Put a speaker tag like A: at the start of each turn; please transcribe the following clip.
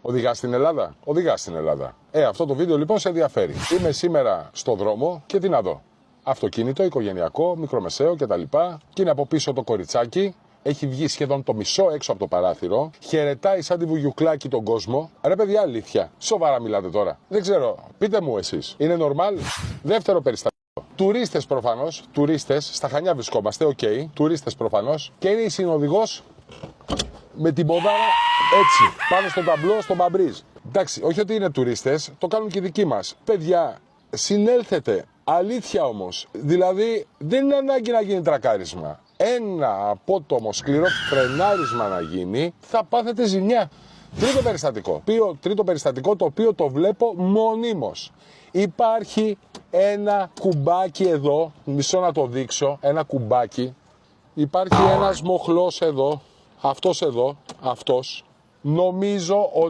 A: Οδηγά στην Ελλάδα. Οδηγά στην Ελλάδα. Αυτό το βίντεο λοιπόν σε ενδιαφέρει. Είμαι σήμερα στο δρόμο και τι να δω. Αυτοκίνητο, οικογενειακό, μικρομεσαίο κτλ. Και είναι από πίσω το κοριτσάκι. Έχει βγει σχεδόν το μισό έξω από το παράθυρο. Χαιρετάει σαν τη βουγιουκλάκι τον κόσμο. Ρε παιδιά, αλήθεια. Σοβαρά μιλάτε τώρα. Δεν ξέρω. Πείτε μου εσείς. Είναι normal? Δεύτερο περιστατικό. Τουρίστες προφανώς. Τουρίστες. Στα Χανιά βρισκόμαστε. Οκ. Τουρίστες προφανώς. Και είναι η συνοδηγός με την ποδάρα έτσι. Πάνω στο ταμπλό, στο μπαμπρίζ. Εντάξει, όχι ότι είναι τουρίστες. Το κάνουν και οι δικοί μας. Παιδιά, συνέλθετε. Αλήθεια όμως. Δηλαδή, δεν είναι ανάγκη να γίνει τρακάρισμα. Ένα απότομο σκληρό φρενάρισμα να γίνει, θα πάθετε ζημιά. Τρίτο περιστατικό το οποίο το βλέπω μονίμως. Υπάρχει ένα κουμπάκι εδώ, μισό να το δείξω, ένα κουμπάκι. Υπάρχει ένας μοχλός εδώ, αυτός εδώ, αυτός. Νομίζω ότι